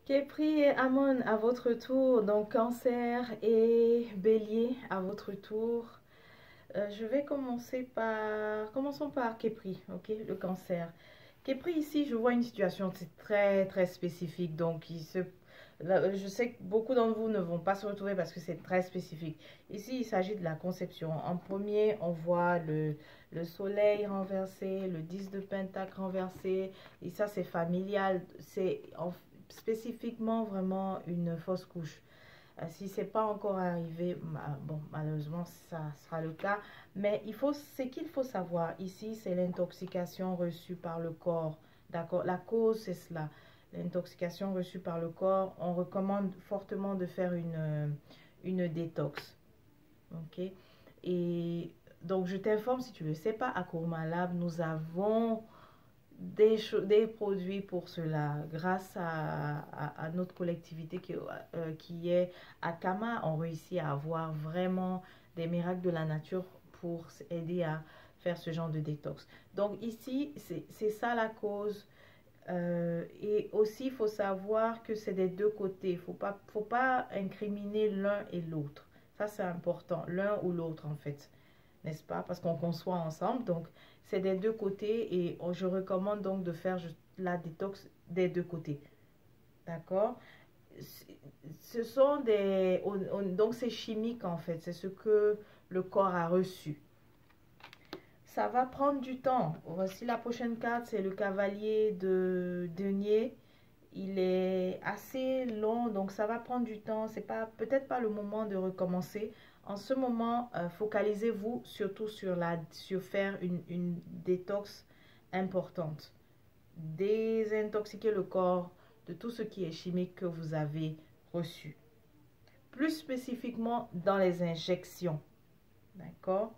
Képri et Amon à votre tour, donc Cancer et Bélier à votre tour. Je vais commençons par Képri, ok, le Cancer. Képri ici, je vois une situation c'est très spécifique, donc là, je sais que beaucoup d'entre vous ne vont pas se retrouver parce que c'est très spécifique. Ici, il s'agit de la conception. En premier, on voit le soleil renversé, le 10 de pentacle renversé, et ça c'est familial, spécifiquement vraiment une fausse couche. Si c'est pas encore arrivé, bon, malheureusement, ça sera le cas. Mais ce qu'il faut savoir ici, c'est l'intoxication reçue par le corps. D'accord? La cause, c'est cela. L'intoxication reçue par le corps. On recommande fortement de faire une détox. Ok? Et donc, je t'informe, si tu ne le sais pas, à Courmalab, nous avons des produits pour cela. Grâce à notre collectivité qui est à Kama, on réussit à avoir vraiment des miracles de la nature pour aider à faire ce genre de détox. Donc ici, c'est ça la cause. Et aussi, il faut savoir que c'est des deux côtés. Faut pas incriminer l'un et l'autre. Ça, c'est important. L'un ou l'autre, en fait, n'est-ce pas? Parce qu'on conçoit ensemble. Donc, c'est des deux côtés et je recommande donc de faire la détox des deux côtés. D'accord? Ce sont donc, c'est chimique en fait. C'est ce que le corps a reçu. Ça va prendre du temps. Voici la prochaine carte. C'est le cavalier de denier. Il est assez long, donc ça va prendre du temps. C'est peut-être pas le moment de recommencer. En ce moment, focalisez-vous surtout sur faire une détox importante. Désintoxiquer le corps de tout ce qui est chimique que vous avez reçu. Plus spécifiquement dans les injections. D'accord?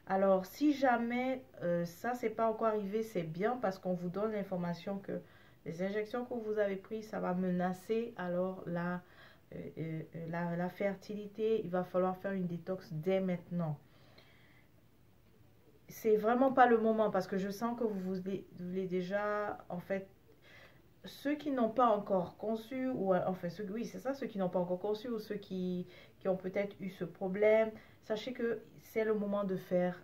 Alors, si jamais ça, c'est pas encore arrivé, c'est bien parce qu'on vous donne l'information que les injections que vous avez prises, ça va menacer alors la fertilité. Il va falloir faire une détox dès maintenant. C'est vraiment pas le moment parce que je sens que vous voulez déjà, en fait, ceux qui n'ont pas encore conçu, ou enfin, oui, c'est ça, ceux qui n'ont pas encore conçu ou ceux qui ont peut-être eu ce problème, sachez que c'est le moment de faire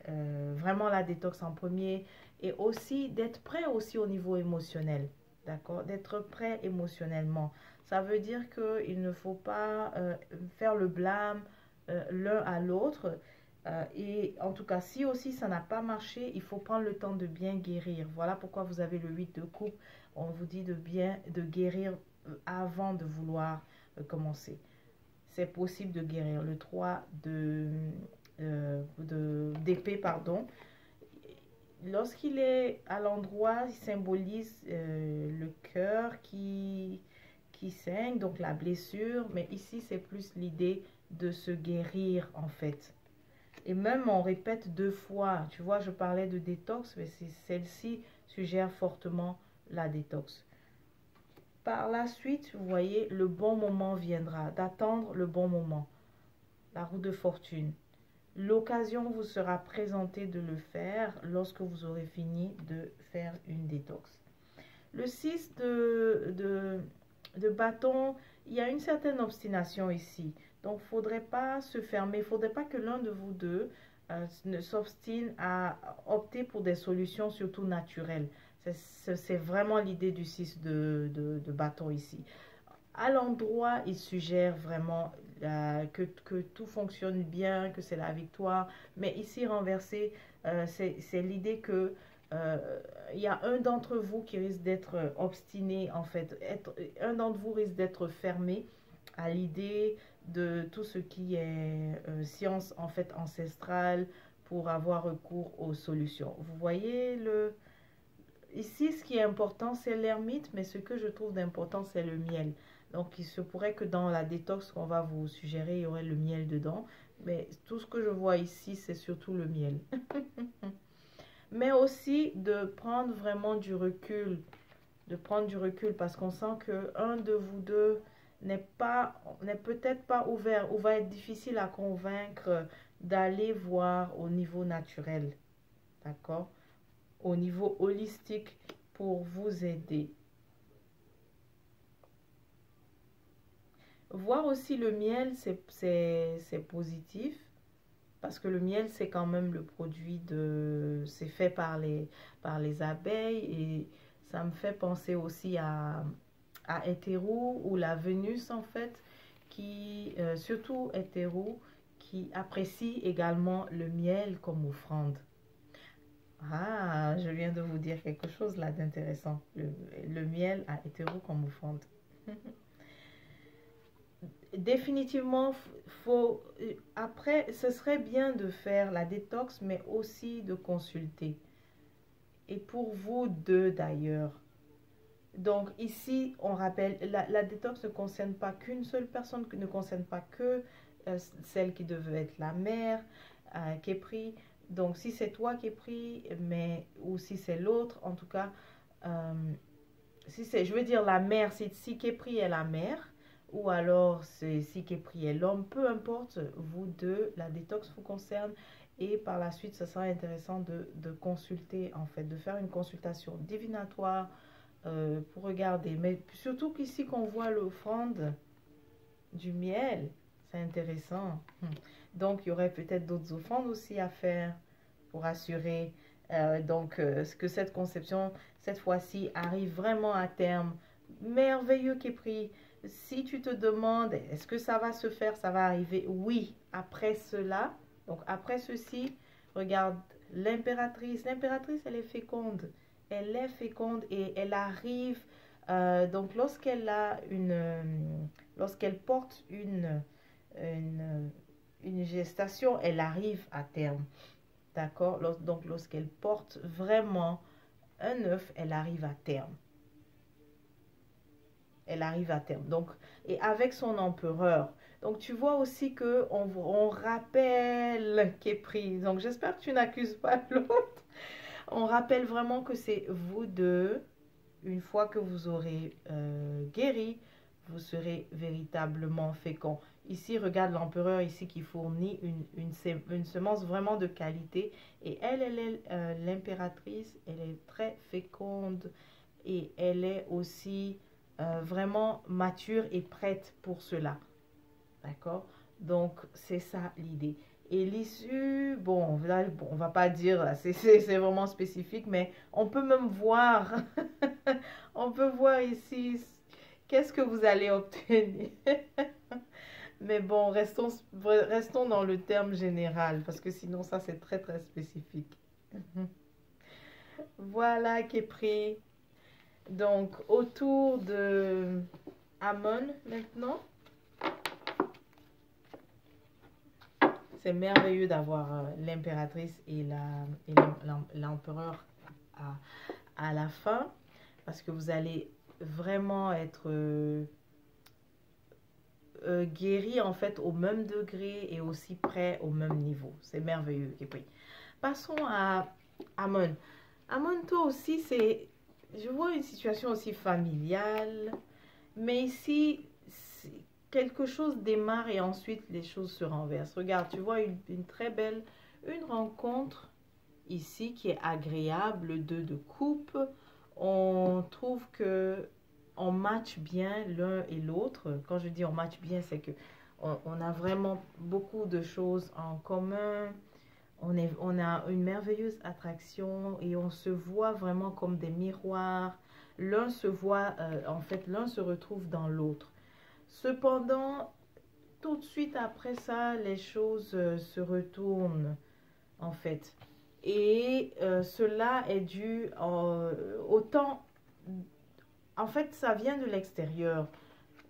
vraiment la détox en premier et aussi d'être prêt aussi au niveau émotionnel, d'accord? D'être prêt émotionnellement. Ça veut dire qu'il ne faut pas faire le blâme l'un à l'autre. Et en tout cas, si aussi ça n'a pas marché, il faut prendre le temps de bien guérir. Voilà pourquoi vous avez le 8 de coupe. On vous dit de guérir avant de vouloir commencer. C'est possible de guérir. Le 3 d'épée, pardon. Lorsqu'il est à l'endroit, il symbolise le cœur qui saigne, donc la blessure. Mais ici, c'est plus l'idée de se guérir en fait. Et même on répète 2 fois. Tu vois, je parlais de détox, mais celle-ci suggère fortement la détox. Par la suite, vous voyez, le bon moment viendra, d'attendre le bon moment. La roue de fortune. L'occasion vous sera présentée de le faire lorsque vous aurez fini de faire une détox. Le 6 de bâton, il y a une certaine obstination ici. Donc, il ne faudrait pas se fermer. Il ne faudrait pas que l'un de vous deux ne s'obstine à opter pour des solutions surtout naturelles. C'est vraiment l'idée du 6 de bâton ici. À l'endroit, il suggère vraiment que tout fonctionne bien, que c'est la victoire. Mais ici, renversé, c'est l'idée que il y a un d'entre vous qui risque d'être obstiné, en fait. Un d'entre vous risque d'être fermé à l'idée de tout ce qui est science, en fait, ancestrale pour avoir recours aux solutions. Vous voyez Ici, ce qui est important, c'est l'ermite, mais ce que je trouve d'important, c'est le miel. Donc, il se pourrait que dans la détox qu'on va vous suggérer, il y aurait le miel dedans. Mais tout ce que je vois ici, c'est surtout le miel. Mais aussi de prendre vraiment du recul. De prendre du recul parce qu'on sent que un de vous deux n'est peut-être pas ouvert ou va être difficile à convaincre d'aller voir au niveau naturel. D'accord? Au niveau holistique pour vous aider. voir aussi le miel, c'est positif. Parce que le miel, c'est quand même le produit de... C'est fait par les abeilles. Et ça me fait penser aussi à Hétéro ou la Vénus, en fait, qui, surtout Hétéro, qui apprécie également le miel comme offrande. Ah, je viens de vous dire quelque chose là d'intéressant. Le miel à Hétéro comme offrande. Définitivement, faut, après, ce serait bien de faire la détox, mais aussi de consulter. Et pour vous deux d'ailleurs. Donc ici, on rappelle, la détox ne concerne pas qu'une seule personne, ne concerne pas que celle qui devait être la mère qui est prise. Donc si c'est toi qui es pris, mais ou si c'est l'autre, en tout cas, euh, si c'est, je veux dire la mère, si qui est pris est la mère, ou alors c'est si qui est pris est l'homme, peu importe, vous deux, la détox vous concerne. Et par la suite, ce sera intéressant de consulter, en fait, de faire une consultation divinatoire pour regarder. Mais surtout qu'ici, qu'on voit l'offrande du miel, c'est intéressant. Donc, il y aurait peut-être d'autres offrandes aussi à faire pour assurer que cette conception, cette fois-ci, arrive vraiment à terme. Merveilleux Képri. Si tu te demandes, est-ce que ça va se faire, ça va arriver? Oui, après cela, donc après ceci, regarde l'impératrice. L'impératrice, elle est féconde. Elle est féconde et elle arrive, donc lorsqu'elle porte une, une gestation, elle arrive à terme. D'accord? Donc, lorsqu'elle porte vraiment un œuf, elle arrive à terme. Elle arrive à terme. Donc, et avec son empereur. Donc, tu vois aussi que on rappelle Képri. Donc, j'espère que tu n'accuses pas l'autre. On rappelle vraiment que c'est vous deux. Une fois que vous aurez guéri, vous serez véritablement fécond. Ici, regarde l'empereur ici qui fournit une semence vraiment de qualité. Et elle est l'impératrice. Elle est très féconde. Et elle est aussi vraiment mature et prête pour cela. D'accord? Donc, c'est ça l'idée. Et l'issue, bon, là, bon, on va pas dire, c'est vraiment spécifique, mais on peut même voir, on peut voir ici, qu'est-ce que vous allez obtenir. Mais bon, restons dans le terme général, parce que sinon, ça, c'est très, très spécifique. Voilà qui est pris. Donc, autour de Amon maintenant. C'est merveilleux d'avoir l'impératrice et l'empereur à la fin, parce que vous allez vraiment être guéri en fait au même degré et aussi prêt au même niveau. C'est merveilleux. Et puis, passons à Amon. Amon, toi aussi, je vois une situation aussi familiale, mais ici, quelque chose démarre et ensuite les choses se renversent. Regarde, tu vois une très belle, une rencontre ici qui est agréable, le 2 de coupe. On trouve que on match bien l'un et l'autre. Quand je dis on match bien, c'est que on a vraiment beaucoup de choses en commun. On a une merveilleuse attraction et on se voit vraiment comme des miroirs. L'un se voit, en fait, l'un se retrouve dans l'autre. Cependant, tout de suite après ça, les choses se retournent, en fait. Et cela est dû au temps. En fait, ça vient de l'extérieur.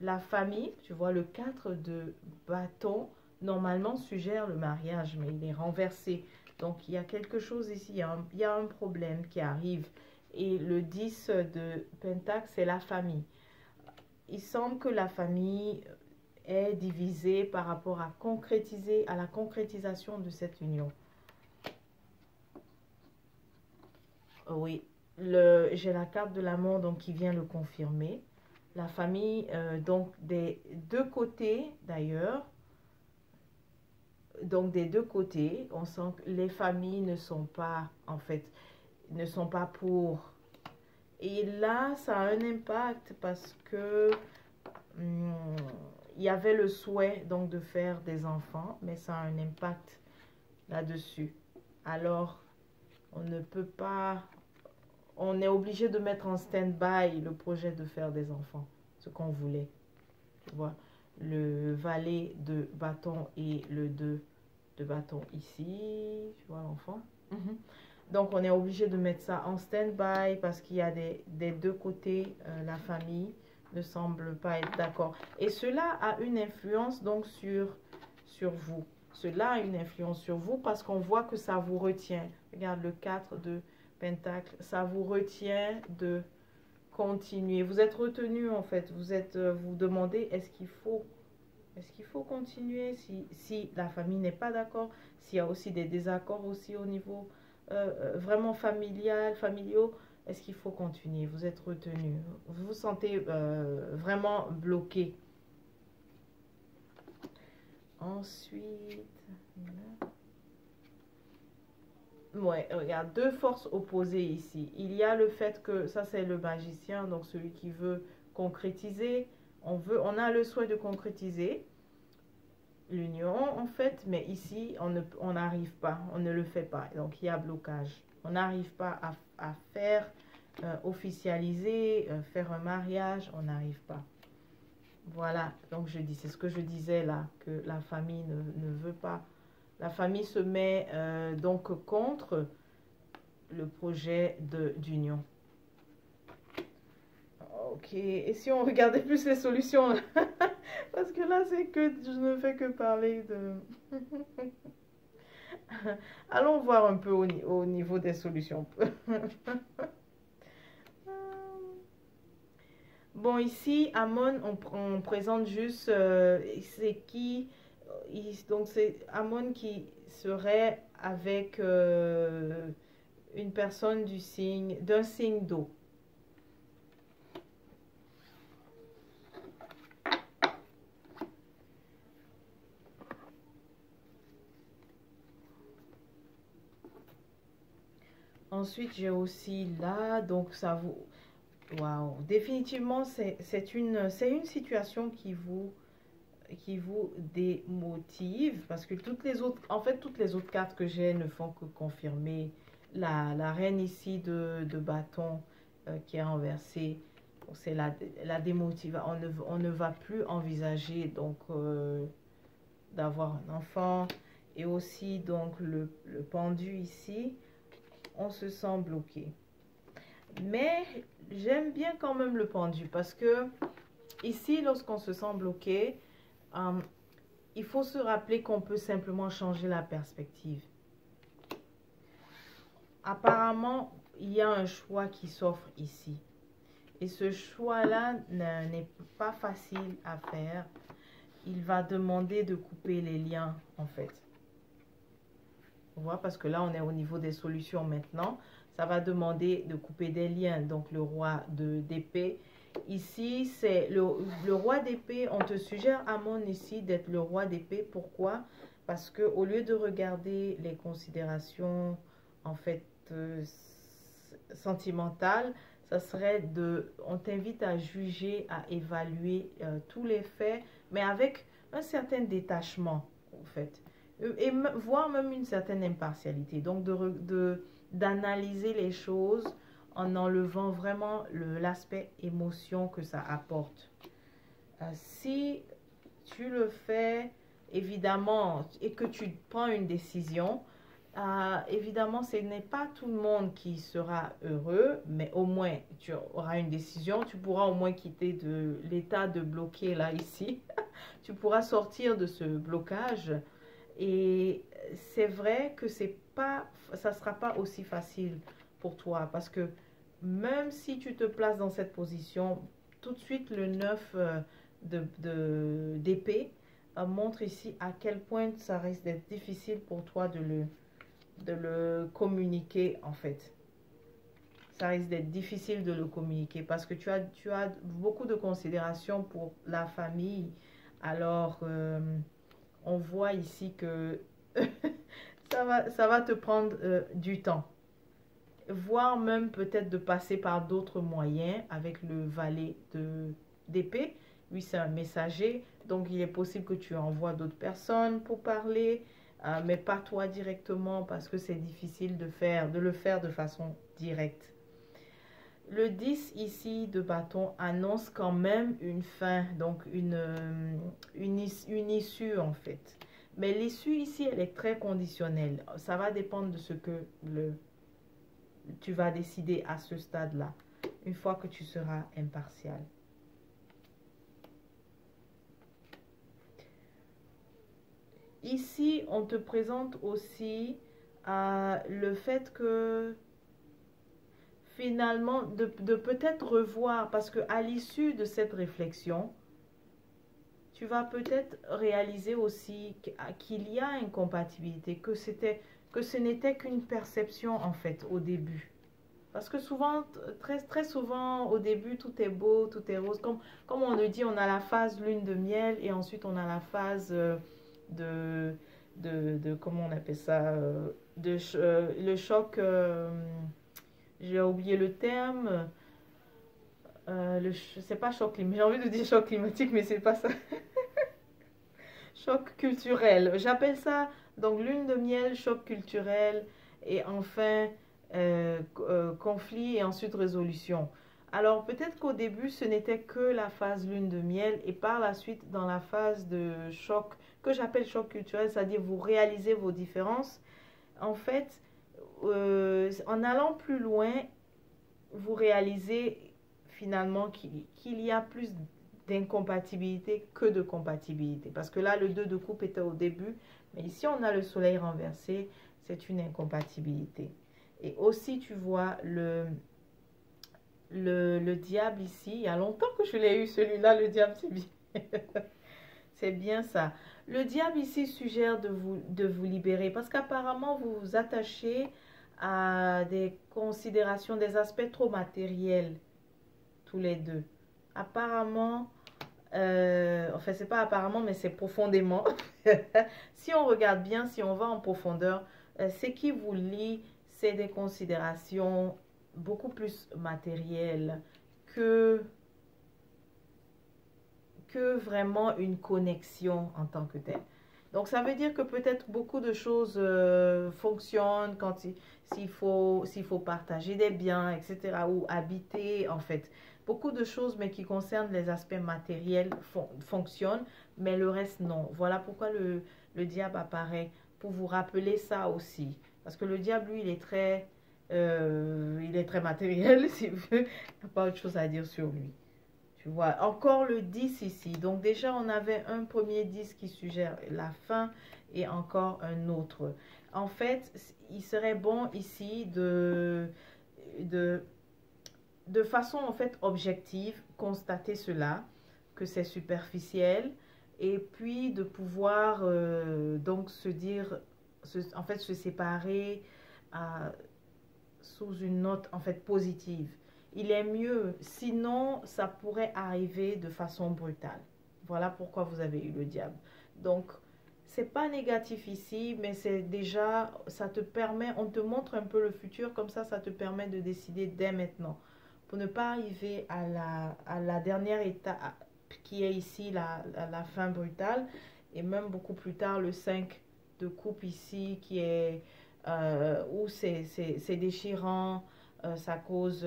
La famille, tu vois, le 4 de bâton, normalement suggère le mariage, mais il est renversé. Donc, il y a quelque chose ici, il y a un problème qui arrive. Et le 10 de pentacle, c'est la famille. Il semble que la famille est divisée par rapport à la concrétisation de cette union. Oui, j'ai la carte de l'amour donc qui vient le confirmer. La famille, donc des deux côtés d'ailleurs, donc des deux côtés, on sent que les familles ne sont pas, en fait, ne sont pas pour. Et là, ça a un impact parce que il y avait le souhait donc de faire des enfants, mais ça a un impact là-dessus. Alors, on ne peut pas, on est obligé de mettre en stand-by le projet de faire des enfants, ce qu'on voulait. Tu vois, le valet de bâton et le 2 de bâton ici, tu vois l'enfant. Donc, on est obligé de mettre ça en stand-by parce qu'il y a des deux côtés, la famille ne semble pas être d'accord. Et cela a une influence donc sur vous. Cela a une influence sur vous parce qu'on voit que ça vous retient. Regarde le 4 de Pentacle, ça vous retient de continuer. Vous êtes retenu en fait. Vous demandez est-ce qu'il faut continuer si la famille n'est pas d'accord, s'il y a aussi des désaccords aussi au niveau vraiment familiaux, est-ce qu'il faut continuer? Vous êtes retenu. Vous vous sentez vraiment bloqué. Ensuite, ouais, regarde, deux forces opposées ici. Il y a le fait que, ça c'est le magicien, donc celui qui veut concrétiser. On a le souhait de concrétiser l'union en fait, mais ici on n'arrive pas, on ne le fait pas, donc il y a blocage. On n'arrive pas à faire officialiser, faire un mariage, on n'arrive pas. Voilà, donc je dis, c'est ce que je disais là, que la famille ne veut pas. La famille se met donc contre le projet d'union. Ok, et si on regardait plus les solutions là? Parce que là, c'est que je ne fais que parler de... Allons voir un peu au niveau des solutions. Bon, ici, Amon, on présente juste c'est qui. Donc, c'est Amon qui serait avec une personne d'un signe d'eau. Ensuite, j'ai aussi là, donc ça vous... Waouh, définitivement, c'est une situation qui vous démotive parce que toutes les autres, en fait, toutes les autres cartes que j'ai ne font que confirmer la reine ici de bâton qui est renversée. C'est la démotive. On ne va plus envisager donc d'avoir un enfant. Et aussi donc le pendu ici, on se sent bloqué. Mais j'aime bien quand même le pendu parce que ici, lorsqu'on se sent bloqué, il faut se rappeler qu'on peut simplement changer la perspective. Apparemment, il y a un choix qui s'offre ici. Et ce choix-là n'est pas facile à faire. Il va demander de couper les liens, en fait. On voit, parce que là, on est au niveau des solutions maintenant. Ça va demander de couper des liens. Donc, le roi d'épée. Ici, c'est le roi d'épée. On te suggère, Amon, ici, d'être le roi d'épée. Pourquoi? Parce que au lieu de regarder les considérations, en fait, sentimentales, ça serait on t'invite à juger, à évaluer tous les faits, mais avec un certain détachement, en fait. Et voire même une certaine impartialité. Donc, d'analyser les choses en enlevant vraiment l'aspect émotion que ça apporte. Si tu le fais, évidemment, et que tu prends une décision, évidemment, ce n'est pas tout le monde qui sera heureux, mais au moins, tu auras une décision. Tu pourras au moins quitter de l'état de bloqué là, ici. Tu pourras sortir de ce blocage. Et c'est vrai que ça ne sera pas aussi facile pour toi parce que même si tu te places dans cette position, tout de suite le 9 d'épée montre ici à quel point ça risque d'être difficile pour toi de le communiquer en fait. Ça risque d'être difficile de le communiquer parce que tu as beaucoup de considération pour la famille. Alors, on voit ici que ça va te prendre du temps. Voire même peut-être de passer par d'autres moyens avec le valet d'épée lui c'est un messager, donc il est possible que tu envoies d'autres personnes pour parler, mais pas toi directement parce que c'est difficile de le faire de façon directe. Le 10 ici de bâton annonce quand même une fin, donc une issue en fait. Mais l'issue ici, elle est très conditionnelle. Ça va dépendre de ce que tu vas décider à ce stade-là, une fois que tu seras impartial. Ici, on te présente aussi le fait que finalement, de peut-être revoir, parce que à l'issue de cette réflexion, tu vas peut-être réaliser aussi qu'il y a incompatibilité, que ce n'était qu'une perception en fait au début. Parce que souvent, très souvent, au début, tout est beau, tout est rose. Comme on le dit, on a la phase lune de miel et ensuite on a la phase de, comment on appelle ça, le choc, j'ai oublié le terme, c'est pas choc climatique, j'ai envie de dire choc climatique, mais c'est pas ça. Choc culturel, j'appelle ça donc lune de miel, choc culturel et enfin conflit et ensuite résolution. Alors peut-être qu'au début ce n'était que la phase lune de miel et par la suite dans la phase de choc que j'appelle choc culturel, c'est-à-dire vous réalisez vos différences. En fait, en allant plus loin, vous réalisez finalement qu'il y a plus d'incompatibilité que de compatibilité. Parce que là, le 2 de coupe était au début, mais ici, on a le soleil renversé, c'est une incompatibilité. Et aussi, tu vois, le diable ici, il y a longtemps que je l'ai eu, celui-là, le diable, c'est bien. C'est bien ça. Le diable ici suggère de vous libérer parce qu'apparemment, vous vous attachez à des considérations, des aspects trop matériels, tous les deux. Apparemment, enfin, c'est pas apparemment, mais c'est profondément. Si on regarde bien, si on va en profondeur, ce qui vous lie, c'est des considérations beaucoup plus matérielles que, que vraiment une connexion en tant que telle. Donc, ça veut dire que peut-être beaucoup de choses fonctionnent quand s'il faut partager des biens, etc., ou habiter, en fait. Beaucoup de choses, mais qui concernent les aspects matériels, fonctionnent, mais le reste, non. Voilà pourquoi le diable apparaît, pour vous rappeler ça aussi. Parce que le diable, lui, il est très matériel, s'il veut. Il n'y a pas autre chose à dire sur lui. Tu vois, encore le 10 ici. Donc déjà, on avait un premier 10 qui suggère la fin et encore un autre. En fait, il serait bon ici de façon en fait objective, constater cela, que c'est superficiel, et puis de pouvoir donc se dire, en fait se séparer sous une note en fait positive. Il est mieux, sinon ça pourrait arriver de façon brutale. Voilà pourquoi vous avez eu le diable. Donc, c'est pas négatif ici, mais c'est déjà, ça te permet, on te montre un peu le futur, comme ça te permet de décider dès maintenant. Pour ne pas arriver à la dernière étape qui est ici, la fin brutale, et même beaucoup plus tard, le 5 de coupe ici, qui est où c'est déchirant, ça cause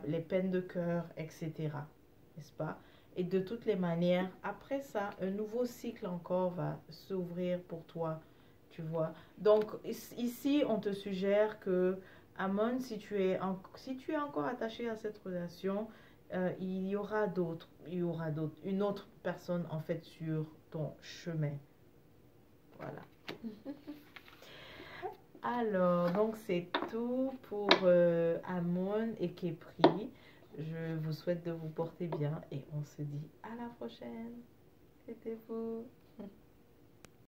les peines de cœur, etc. N'est-ce pas? Et de toutes les manières, après ça, un nouveau cycle encore va s'ouvrir pour toi, tu vois. Donc, ici, on te suggère que, Amon, si tu es encore attaché à cette relation, il y aura une autre personne, en fait, sur ton chemin. Voilà. Alors, donc c'est tout pour Amon et Kepri. Je vous souhaite de vous porter bien et on se dit à la prochaine. C'était vous.